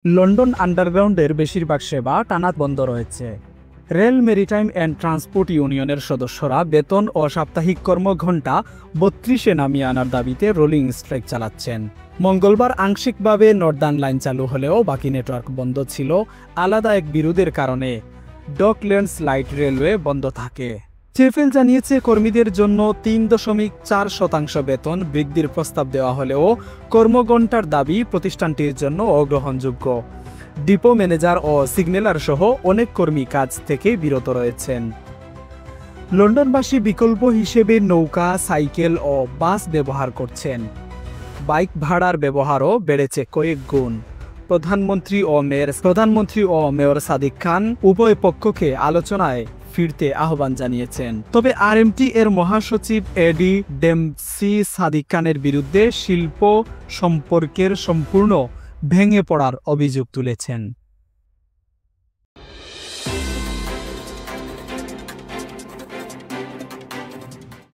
London আন্ডারগ্রাউন্ডের বেশিরভাগ সেবা টানা বন্ধ রয়েছে। রেল মেরিটাইম অ্যান্ড ট্রান্সপোর্ট ইউনিয়নের সদস্যরা বেতন ও সাপ্তাহিক কর্মঘণ্টা ৩২-এ নামিয়ে আনার দাবিতে রোলিং স্ট্রাইক চালাচ্ছেন। মঙ্গলবার আংশিকভাবে নর্দার্ন লাইন চালু হলেও বাকি নেটওয়ার্ক বন্ধ ছিল আলাদা এক বিরোধের কারণে। ডকল্যান্ডস লাইট রেলওয়ে বন্ধ থাকে। শেফিল্ড জানিয়েছে কর্মীদের জন্য ৩.৪% বেতন বৃদ্ধির প্রস্তাব দেওয়া হলেও কর্মঘণ্টার দাবি প্রতিষ্ঠানটির জন্য অগ্রহণযোগ্য। ডিপো ম্যানেজার ও সিগন্যালার সহ অনেক কর্মী কাজ থেকে বিরত রয়েছেন। লন্ডনবাসী বিকল্প হিসেবে নৌকা, সাইকেল ও বাস ব্যবহার করছেন। বাইক ভাড়ার ব্যবহারও বেড়েছে কয়েক গুণ। প্রধানমন্ত্রী ও মেয়র সাদিক খান উভয় পক্ষকে আলোচনায় ফিরতে আহ্বান জানিয়েছেন। তবে আরএমটি এর মহাসচিব এডি ডেমসি সাদিক খানের বিরুদ্ধে শিল্প সম্পর্কের সম্পূর্ণ ভেঙে পড়ার অভিযোগ তুলেছেন।